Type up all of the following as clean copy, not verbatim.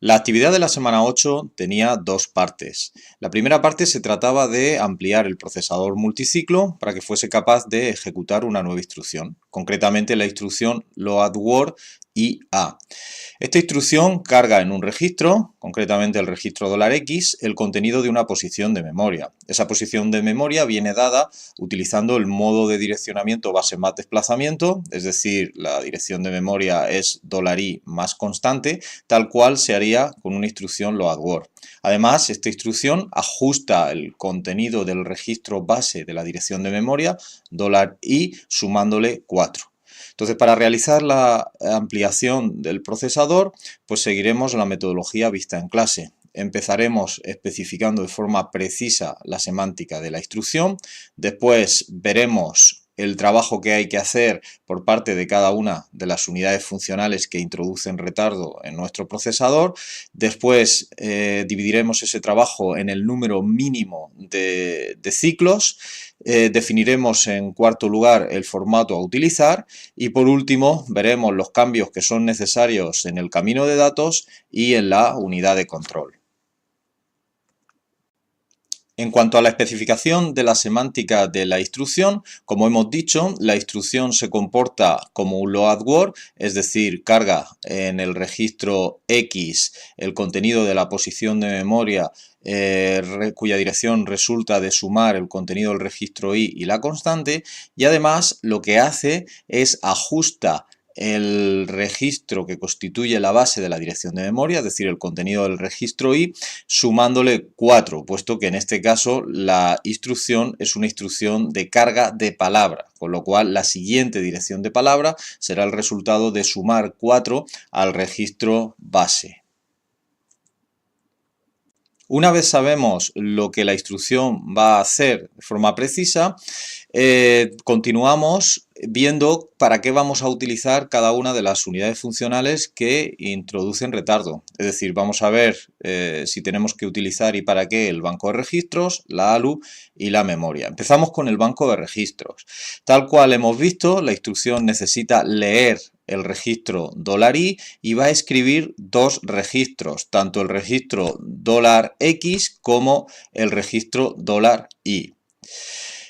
La actividad de la semana 8 tenía dos partes. La primera parte se trataba de ampliar el procesador multiciclo para que fuese capaz de ejecutar una nueva instrucción, concretamente la instrucción loadWord IA. Esta instrucción carga en un registro, concretamente el registro $X, el contenido de una posición de memoria. Esa posición de memoria viene dada utilizando el modo de direccionamiento base más desplazamiento, es decir, la dirección de memoria es $I más constante, tal cual se haría con una instrucción loadWord. Además, esta instrucción ajusta el contenido del registro base de la dirección de memoria $I sumándole 4. Entonces, para realizar la ampliación del procesador, pues seguiremos la metodología vista en clase. Empezaremos especificando de forma precisa la semántica de la instrucción, después veremos el trabajo que hay que hacer por parte de cada una de las unidades funcionales que introducen retardo en nuestro procesador. Después dividiremos ese trabajo en el número mínimo de ciclos. Definiremos en cuarto lugar el formato a utilizar y por último veremos los cambios que son necesarios en el camino de datos y en la unidad de control. En cuanto a la especificación de la semántica de la instrucción, como hemos dicho, la instrucción se comporta como un loadWord, es decir, carga en el registro X el contenido de la posición de memoria cuya dirección resulta de sumar el contenido del registro Y y la constante, y además lo que hace es ajusta el registro que constituye la base de la dirección de memoria, es decir, el contenido del registro Y, sumándole 4, puesto que en este caso la instrucción es una instrucción de carga de palabra, con lo cual la siguiente dirección de palabra será el resultado de sumar 4 al registro base. Una vez sabemos lo que la instrucción va a hacer de forma precisa, continuamos viendo para qué vamos a utilizar cada una de las unidades funcionales que introducen retardo. Es decir, vamos a ver si tenemos que utilizar y para qué el banco de registros, la ALU y la memoria. Empezamos con el banco de registros. Tal cual hemos visto, la instrucción necesita leer el registro $I y va a escribir dos registros, tanto el registro $X como el registro $I.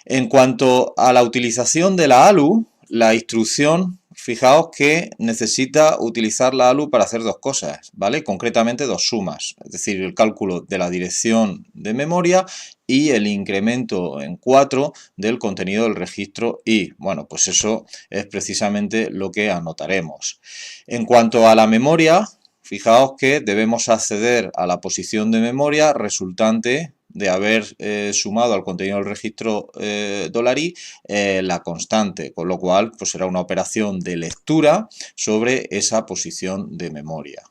En cuanto a la utilización de la ALU, la instrucción, fijaos que necesita utilizar la ALU para hacer dos cosas, ¿vale? Concretamente dos sumas, es decir, el cálculo de la dirección de memoria y el incremento en 4 del contenido del registro Y. Bueno, pues eso es precisamente lo que anotaremos. En cuanto a la memoria, fijaos que debemos acceder a la posición de memoria resultante de haber sumado al contenido del registro $I la constante, con lo cual pues será una operación de lectura sobre esa posición de memoria.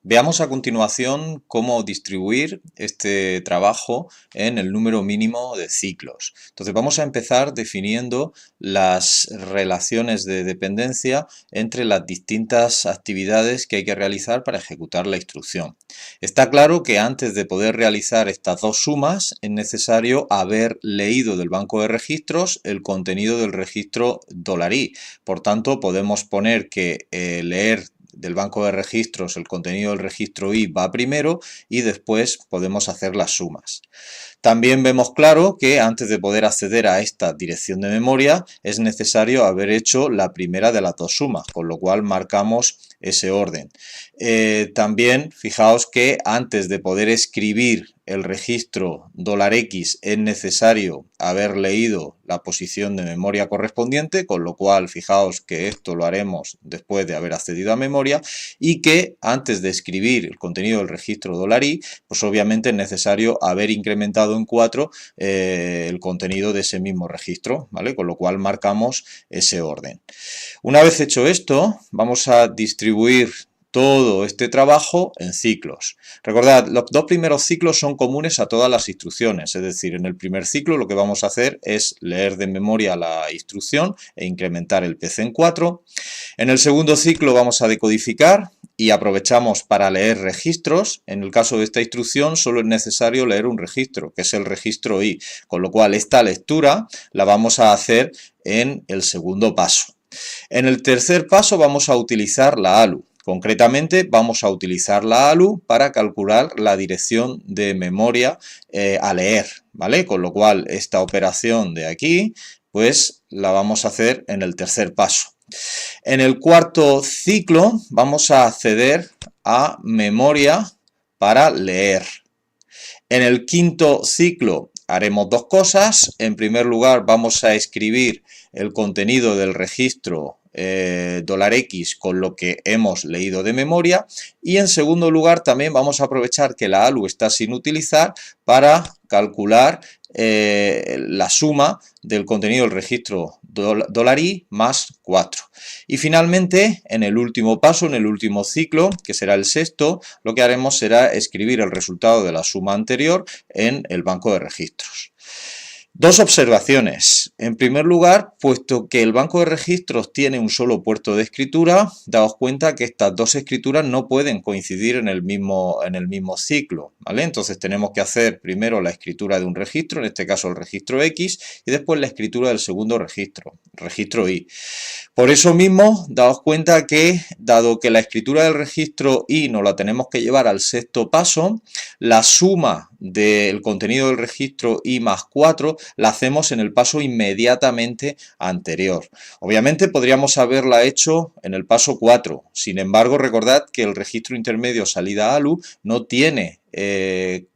Veamos a continuación cómo distribuir este trabajo en el número mínimo de ciclos. Entonces vamos a empezar definiendo las relaciones de dependencia entre las distintas actividades que hay que realizar para ejecutar la instrucción. Está claro que antes de poder realizar estas dos sumas es necesario haber leído del banco de registros el contenido del registro $I. Por tanto, podemos poner que leer del banco de registros el contenido del registro Y va primero y después podemos hacer las sumas. También vemos claro que antes de poder acceder a esta dirección de memoria es necesario haber hecho la primera de las dos sumas, con lo cual marcamos ese orden. También fijaos que antes de poder escribir el registro $X es necesario haber leído la posición de memoria correspondiente, con lo cual fijaos que esto lo haremos después de haber accedido a memoria y que antes de escribir el contenido del registro $I, pues obviamente es necesario haber incrementado en 4 el contenido de ese mismo registro, ¿vale? Con lo cual marcamos ese orden. Una vez hecho esto, vamos a distribuir todo este trabajo en ciclos. Recordad, los dos primeros ciclos son comunes a todas las instrucciones, es decir, en el primer ciclo lo que vamos a hacer es leer de memoria la instrucción e incrementar el PC en 4. En el segundo ciclo vamos a decodificar y aprovechamos para leer registros. En el caso de esta instrucción solo es necesario leer un registro, que es el registro Y, con lo cual esta lectura la vamos a hacer en el segundo paso. En el tercer paso vamos a utilizar la ALU. Concretamente vamos a utilizar la ALU para calcular la dirección de memoria a leer, ¿vale? Con lo cual esta operación de aquí pues la vamos a hacer en el tercer paso. En el cuarto ciclo vamos a acceder a memoria para leer. En el quinto ciclo haremos dos cosas. En primer lugar vamos a escribir el contenido del registro $X con lo que hemos leído de memoria, y en segundo lugar también vamos a aprovechar que la ALU está sin utilizar para calcular la suma del contenido del registro $I más 4. Y finalmente, en el último paso, en el último ciclo, que será el sexto, lo que haremos será escribir el resultado de la suma anterior en el banco de registros. Dos observaciones. En primer lugar, puesto que el banco de registros tiene un solo puerto de escritura, daos cuenta que estas dos escrituras no pueden coincidir en el mismo ciclo, ¿vale? Entonces tenemos que hacer primero la escritura de un registro, en este caso el registro X, y después la escritura del segundo registro Y. Por eso mismo, daos cuenta que, dado que la escritura del registro Y nos la tenemos que llevar al sexto paso, la suma del contenido del registro I más 4 la hacemos en el paso inmediatamente anterior. Obviamente podríamos haberla hecho en el paso 4, sin embargo recordad que el registro intermedio salida ALU no tiene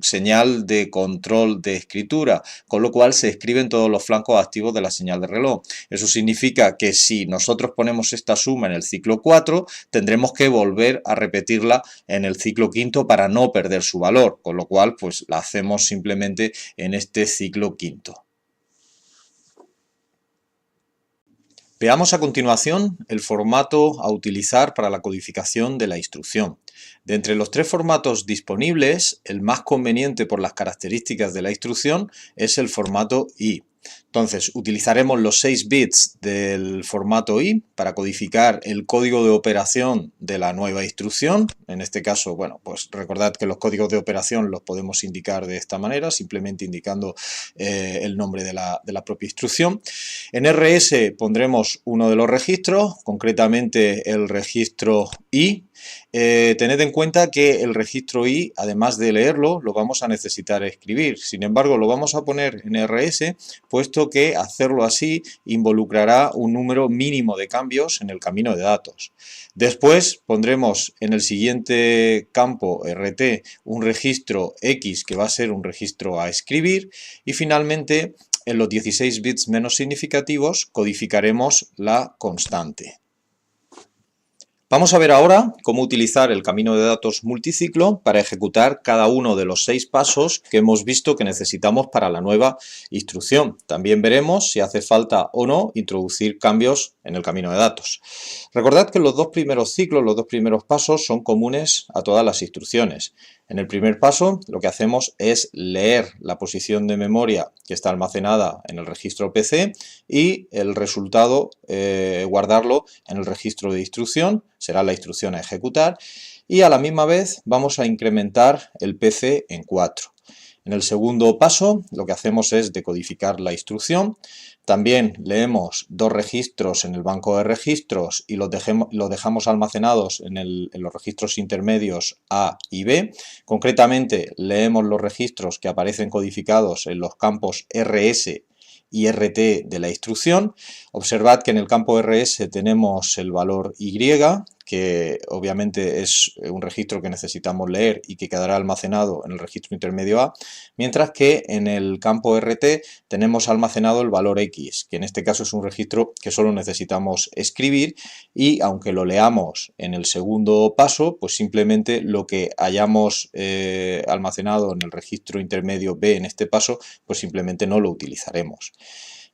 señal de control de escritura, con lo cual se escriben todos los flancos activos de la señal de reloj. Eso significa que si nosotros ponemos esta suma en el ciclo 4, tendremos que volver a repetirla en el ciclo quinto para no perder su valor, con lo cual pues la hacemos simplemente en este ciclo quinto. Veamos a continuación el formato a utilizar para la codificación de la instrucción. De entre los tres formatos disponibles, el más conveniente por las características de la instrucción es el formato I. Entonces, utilizaremos los 6 bits del formato I para codificar el código de operación de la nueva instrucción. En este caso, bueno, pues recordad que los códigos de operación los podemos indicar de esta manera, simplemente indicando el nombre de la propia instrucción. En RS pondremos uno de los registros, concretamente el registro I. Tened en cuenta que el registro I, además de leerlo, lo vamos a necesitar escribir. Sin embargo, lo vamos a poner en RS, puesto que hacerlo así involucrará un número mínimo de cambios en el camino de datos. Después pondremos en el siguiente campo RT un registro X, que va a ser un registro a escribir, y finalmente en los 16 bits menos significativos codificaremos la constante. Vamos a ver ahora cómo utilizar el camino de datos multiciclo para ejecutar cada uno de los 6 pasos que hemos visto que necesitamos para la nueva instrucción. También veremos si hace falta o no introducir cambios en el camino de datos. Recordad que los dos primeros ciclos, los dos primeros pasos son comunes a todas las instrucciones. En el primer paso lo que hacemos es leer la posición de memoria que está almacenada en el registro PC y el resultado guardarlo en el registro de instrucción, será la instrucción a ejecutar, y a la misma vez vamos a incrementar el PC en 4. En el segundo paso lo que hacemos es decodificar la instrucción. También leemos dos registros en el banco de registros y los dejamos almacenados en los registros intermedios A y B. Concretamente leemos los registros que aparecen codificados en los campos RS y RT de la instrucción. Observad que en el campo RS tenemos el valor Y, que obviamente es un registro que necesitamos leer y que quedará almacenado en el registro intermedio A, mientras que en el campo RT tenemos almacenado el valor X, que en este caso es un registro que solo necesitamos escribir, y aunque lo leamos en el segundo paso, pues simplemente lo que hayamos almacenado en el registro intermedio B en este paso, pues simplemente no lo utilizaremos.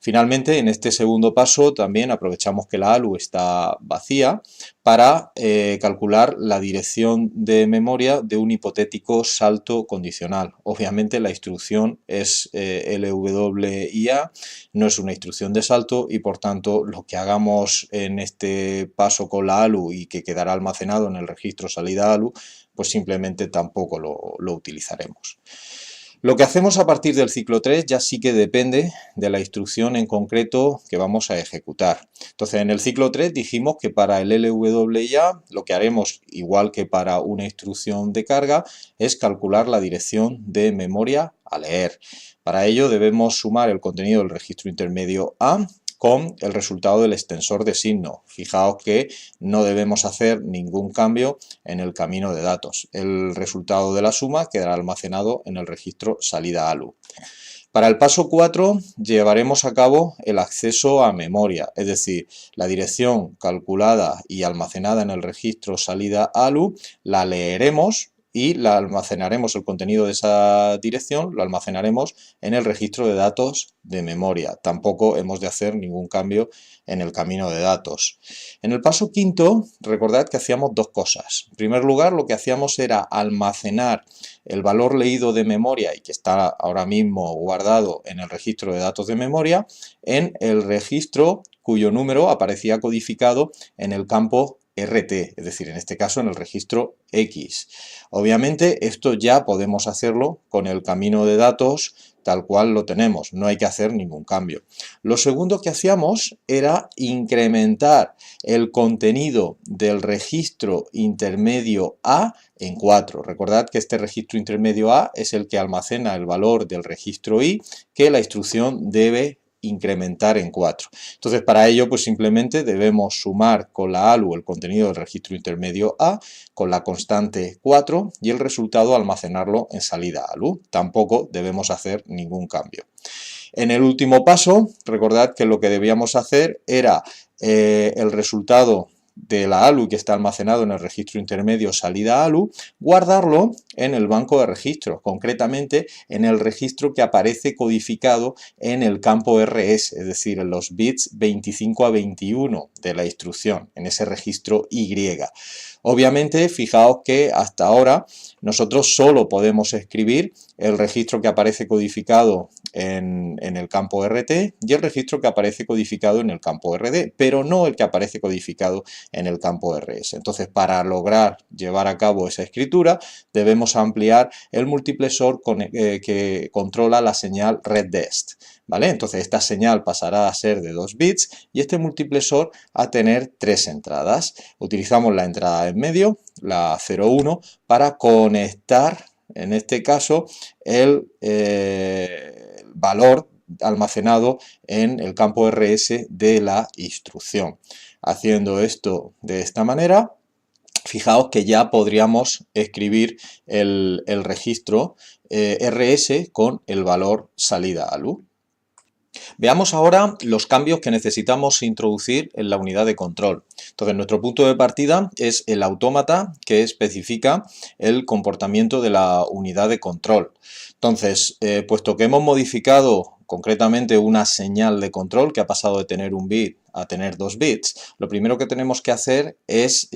Finalmente, en este segundo paso también aprovechamos que la ALU está vacía para calcular la dirección de memoria de un hipotético salto condicional. Obviamente la instrucción es LWIA, no es una instrucción de salto, y por tanto lo que hagamos en este paso con la ALU y que quedará almacenado en el registro salida ALU, pues simplemente tampoco lo utilizaremos. Lo que hacemos a partir del ciclo 3 ya sí que depende de la instrucción en concreto que vamos a ejecutar. Entonces, en el ciclo 3 dijimos que para el LWIA lo que haremos, igual que para una instrucción de carga, es calcular la dirección de memoria a leer. Para ello debemos sumar el contenido del registro intermedio A con el resultado del extensor de signo. Fijaos que no debemos hacer ningún cambio en el camino de datos. El resultado de la suma quedará almacenado en el registro salida ALU. Para el paso 4 llevaremos a cabo el acceso a memoria, es decir, la dirección calculada y almacenada en el registro salida ALU la leeremos y la almacenaremos, el contenido de esa dirección lo almacenaremos en el registro de datos de memoria. Tampoco hemos de hacer ningún cambio en el camino de datos. En el paso 5, recordad que hacíamos dos cosas. En primer lugar, lo que hacíamos era almacenar el valor leído de memoria y que está ahora mismo guardado en el registro de datos de memoria en el registro cuyo número aparecía codificado en el campo RT, es decir, en este caso en el registro X. Obviamente esto ya podemos hacerlo con el camino de datos tal cual lo tenemos, no hay que hacer ningún cambio. Lo segundo que hacíamos era incrementar el contenido del registro intermedio A en 4. Recordad que este registro intermedio A es el que almacena el valor del registro I que la instrucción debe incrementar en 4. Entonces, para ello, pues simplemente debemos sumar con la ALU el contenido del registro intermedio A con la constante 4 y el resultado almacenarlo en salida ALU. Tampoco debemos hacer ningún cambio. En el último paso, recordad que lo que debíamos hacer era el resultado de la ALU que está almacenado en el registro intermedio salida ALU, guardarlo en el banco de registros, concretamente en el registro que aparece codificado en el campo RS, es decir, en los bits 25 a 21 de la instrucción, en ese registro Y. Obviamente, fijaos que hasta ahora nosotros solo podemos escribir el registro que aparece codificado en el campo RT y el registro que aparece codificado en el campo RD, pero no el que aparece codificado en el campo RS. Entonces, para lograr llevar a cabo esa escritura, debemos ampliar el multiplexor que controla la señal reddest. ¿Vale? Entonces esta señal pasará a ser de 2 bits y este multiplexor a tener 3 entradas. Utilizamos la entrada en medio, la 0,1, para conectar, en este caso, el valor almacenado en el campo RS de la instrucción. Haciendo esto de esta manera, fijaos que ya podríamos escribir el registro RS con el valor salida ALU. Veamos ahora los cambios que necesitamos introducir en la unidad de control. Entonces, nuestro punto de partida es el autómata que especifica el comportamiento de la unidad de control. Entonces, puesto que hemos modificado concretamente una señal de control que ha pasado de tener un bit a tener 2 bits, lo primero que tenemos que hacer es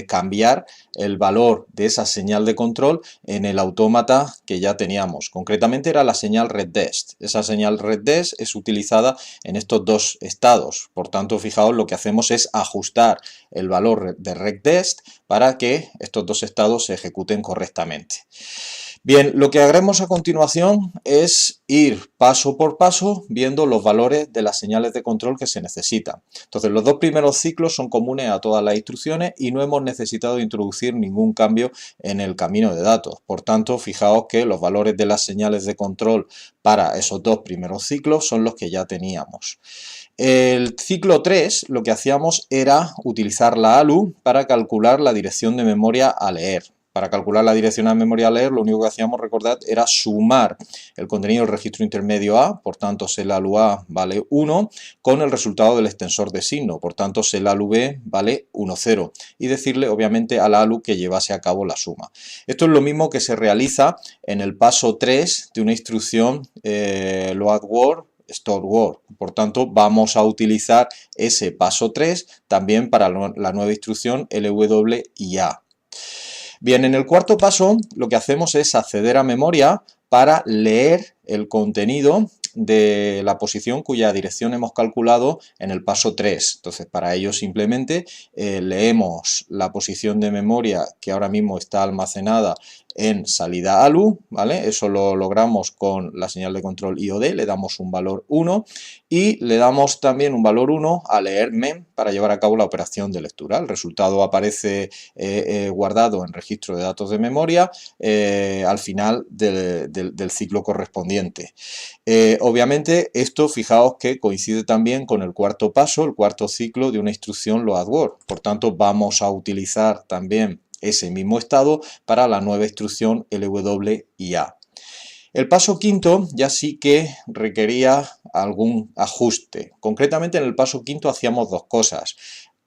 cambiar el valor de esa señal de control en el autómata que ya teníamos. Concretamente era la señal reddest. Esa señal reddest es utilizada en estos dos estados. Por tanto, fijaos, lo que hacemos es ajustar el valor de reddest para que estos dos estados se ejecuten correctamente. Bien, lo que haremos a continuación es ir paso por paso viendo los valores de las señales de control que se necesitan. Entonces, los dos primeros ciclos son comunes a todas las instrucciones y no hemos necesitado introducir ningún cambio en el camino de datos. Por tanto, fijaos que los valores de las señales de control para esos dos primeros ciclos son los que ya teníamos. El ciclo 3 lo que hacíamos era utilizar la ALU para calcular la dirección de memoria a leer. Para calcular la dirección a memoria a leer, lo único que hacíamos, recordad, era sumar el contenido del registro intermedio A, por tanto, selalu A vale 1, con el resultado del extensor de signo, por tanto, selalu B vale 1, 0, y decirle, obviamente, a la ALU que llevase a cabo la suma. Esto es lo mismo que se realiza en el paso 3 de una instrucción load word, store word. Por tanto, vamos a utilizar ese paso 3 también para la nueva instrucción LWIA. Bien, en el cuarto paso lo que hacemos es acceder a memoria para leer el contenido de la posición cuya dirección hemos calculado en el paso 3. Entonces, para ello simplemente leemos la posición de memoria que ahora mismo está almacenada en salida ALU, ¿vale? Eso lo logramos con la señal de control IOD, le damos un valor 1 y le damos también un valor 1 a leer MEM para llevar a cabo la operación de lectura. El resultado aparece guardado en registro de datos de memoria al final del ciclo correspondiente. Obviamente esto, fijaos que coincide también con el cuarto paso, el cuarto ciclo de una instrucción load word. Por tanto, vamos a utilizar también ese mismo estado para la nueva instrucción LWIA. El paso quinto ya sí que requería algún ajuste. Concretamente en el paso quinto hacíamos dos cosas.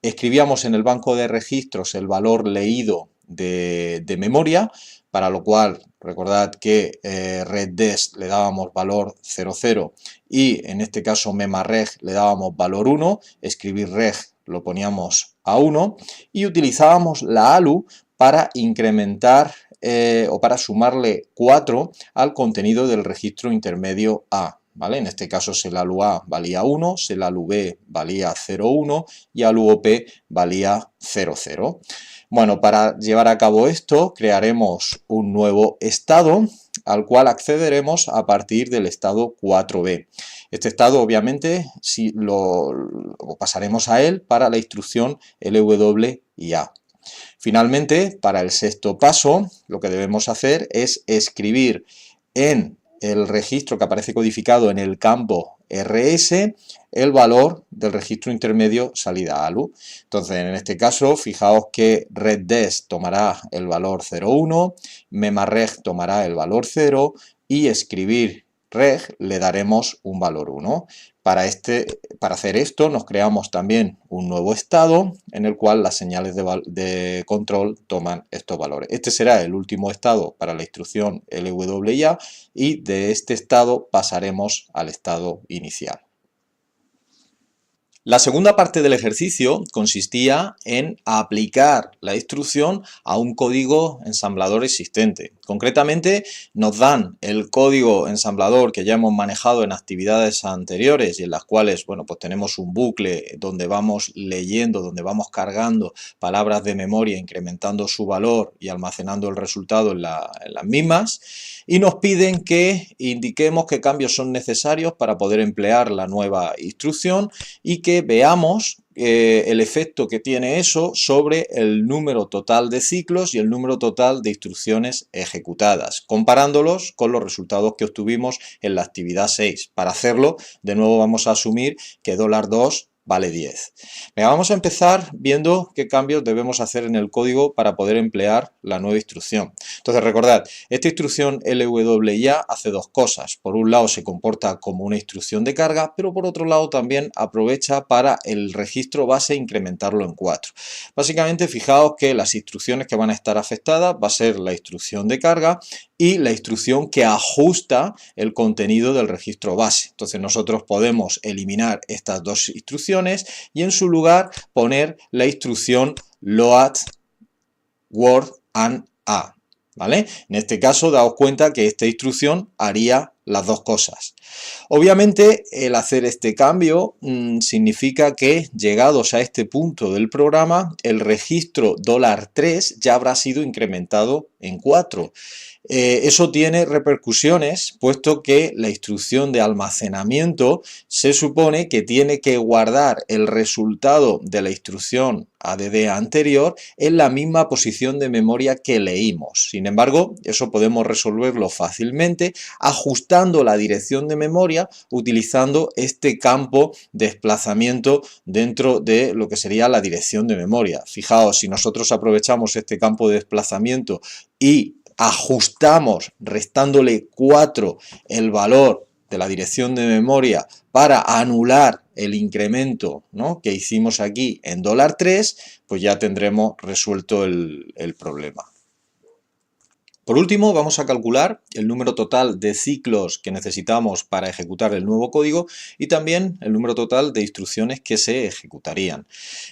Escribíamos en el banco de registros el valor leído de memoria, para lo cual recordad que reddesc le dábamos valor 00 y en este caso memareg le dábamos valor 1, escribir reg lo poníamos a 1 y utilizábamos la ALU para incrementar o para sumarle 4 al contenido del registro intermedio A. ¿Vale? En este caso SELALU A valía 1, SELALU B valía 0,1 y ALU OP valía 0,0. Bueno, para llevar a cabo esto crearemos un nuevo estado al cual accederemos a partir del estado 4B. Este estado obviamente si lo pasaremos a él para la instrucción LWIA. Finalmente, para el sexto paso, lo que debemos hacer es escribir en el registro que aparece codificado en el campo RS el valor del registro intermedio salida ALU. Entonces, en este caso, fijaos que reddesc tomará el valor 0,1, memareg tomará el valor 0 y escribir reg le daremos un valor 1. Para hacer esto nos creamos también un nuevo estado en el cual las señales de control toman estos valores. Este será el último estado para la instrucción LWIA y de este estado pasaremos al estado inicial. La segunda parte del ejercicio consistía en aplicar la instrucción a un código ensamblador existente. Concretamente nos dan el código ensamblador que ya hemos manejado en actividades anteriores y en las cuales, bueno, pues tenemos un bucle donde vamos leyendo, donde vamos cargando palabras de memoria, incrementando su valor y almacenando el resultado en las mismas. Y nos piden que indiquemos qué cambios son necesarios para poder emplear la nueva instrucción y que veamos el efecto que tiene eso sobre el número total de ciclos y el número total de instrucciones ejecutadas, comparándolos con los resultados que obtuvimos en la actividad 6. Para hacerlo, de nuevo vamos a asumir que $2 vale 10. Venga, vamos a empezar viendo qué cambios debemos hacer en el código para poder emplear la nueva instrucción. Entonces recordad, esta instrucción LWIA hace dos cosas. Por un lado se comporta como una instrucción de carga, pero por otro lado también aprovecha para el registro base incrementarlo en 4. Básicamente fijaos que las instrucciones que van a estar afectadas va a ser la instrucción de carga y la instrucción que ajusta el contenido del registro base. Entonces nosotros podemos eliminar estas dos instrucciones y en su lugar poner la instrucción load word and A, ¿vale? En este caso daos cuenta que esta instrucción haría las dos cosas. Obviamente el hacer este cambio significa que llegados a este punto del programa el registro $3 ya habrá sido incrementado en 4. Eso tiene repercusiones puesto que la instrucción de almacenamiento se supone que tiene que guardar el resultado de la instrucción ADD anterior en la misma posición de memoria que leímos. Sin embargo, eso podemos resolverlo fácilmente ajustando la dirección de memoria utilizando este campo de desplazamiento dentro de lo que sería la dirección de memoria. Fijaos, si nosotros aprovechamos este campo de desplazamiento y ajustamos restándole 4 el valor de la dirección de memoria para anular el incremento, ¿no?, que hicimos aquí en $3, pues ya tendremos resuelto el problema. Por último, vamos a calcular el número total de ciclos que necesitamos para ejecutar el nuevo código y también el número total de instrucciones que se ejecutarían.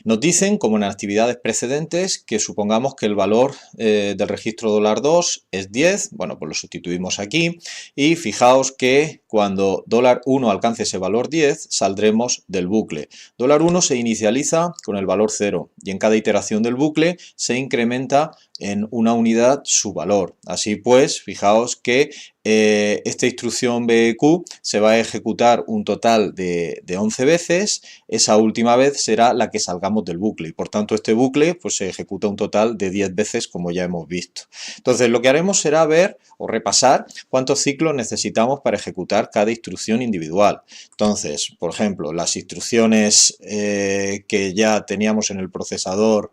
Nos dicen, como en actividades precedentes, que supongamos que el valor del registro $2 es 10, bueno, pues lo sustituimos aquí y fijaos que cuando $1 alcance ese valor 10, saldremos del bucle. $1 se inicializa con el valor 0 y en cada iteración del bucle se incrementa en una unidad su valor. Así pues, fijaos que esta instrucción BEQ se va a ejecutar un total de 11 veces, esa última vez será la que salgamos del bucle y por tanto este bucle pues, se ejecuta un total de 10 veces como ya hemos visto. Entonces lo que haremos será ver o repasar cuántos ciclos necesitamos para ejecutar cada instrucción individual. Entonces, por ejemplo, las instrucciones que ya teníamos en el procesador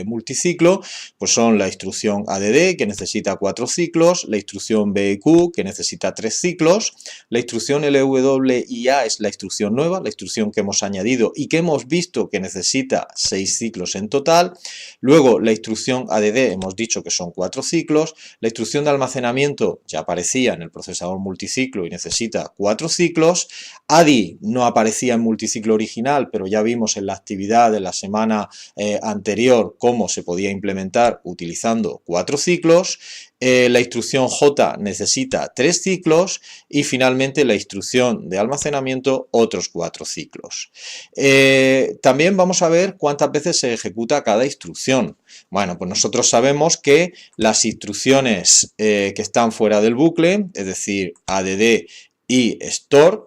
multiciclo, pues son la instrucción ADD que necesita 4 ciclos, la instrucción BEQ que necesita 3 ciclos, la instrucción LWIA es la instrucción nueva, la instrucción que hemos añadido y que hemos visto que necesita 6 ciclos en total, luego la instrucción ADD hemos dicho que son 4 ciclos, la instrucción de almacenamiento ya aparecía en el procesador multiciclo y necesita 4 ciclos, ADI no aparecía en multiciclo original, pero ya vimos en la actividad de la semana anterior cómo se podía implementar utilizando 4 ciclos, la instrucción J necesita 3 ciclos y finalmente la instrucción de almacenamiento otros 4 ciclos. También vamos a ver cuántas veces se ejecuta cada instrucción. Bueno, pues nosotros sabemos que las instrucciones que están fuera del bucle, es decir, ADD y store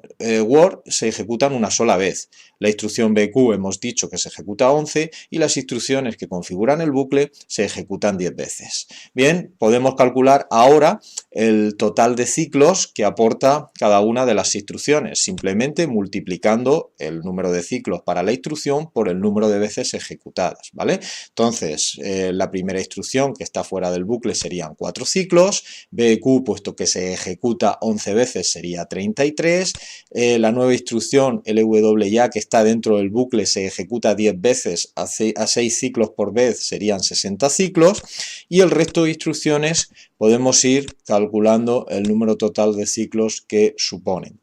word se ejecutan una sola vez. La instrucción BQ hemos dicho que se ejecuta 11 y las instrucciones que configuran el bucle se ejecutan 10 veces. Bien, podemos calcular ahora el total de ciclos que aporta cada una de las instrucciones, simplemente multiplicando el número de ciclos para la instrucción por el número de veces ejecutadas, ¿vale? Entonces, la primera instrucción que está fuera del bucle serían 4 ciclos, BQ, puesto que se ejecuta 11 veces, sería 33, la nueva instrucción LWIA que está dentro del bucle se ejecuta 10 veces a 6 ciclos por vez, serían 60 ciclos, y el resto de instrucciones podemos ir calculando el número total de ciclos que suponen.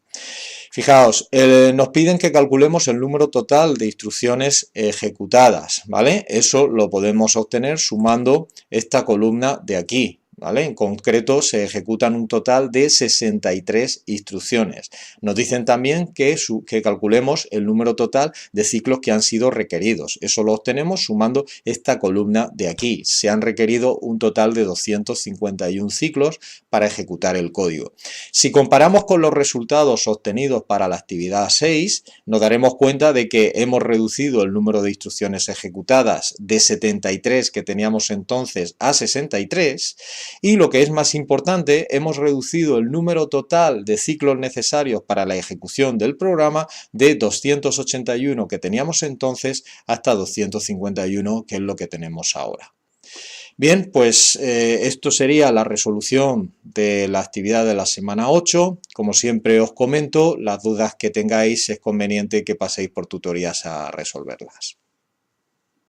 Fijaos, nos piden que calculemos el número total de instrucciones ejecutadas, ¿vale? Eso lo podemos obtener sumando esta columna de aquí, ¿vale? En concreto se ejecutan un total de 63 instrucciones. Nos dicen también que calculemos el número total de ciclos que han sido requeridos. Eso lo obtenemos sumando esta columna de aquí. Se han requerido un total de 251 ciclos para ejecutar el código. Si comparamos con los resultados obtenidos para la actividad 6, nos daremos cuenta de que hemos reducido el número de instrucciones ejecutadas de 73 que teníamos entonces a 63 y lo que es más importante, hemos reducido el número total de ciclos necesarios para la ejecución del programa de 281 que teníamos entonces hasta 251 que es lo que tenemos ahora. Bien, pues esto sería la resolución de la actividad de la semana 8. Como siempre os comento, las dudas que tengáis es conveniente que paséis por tutorías a resolverlas.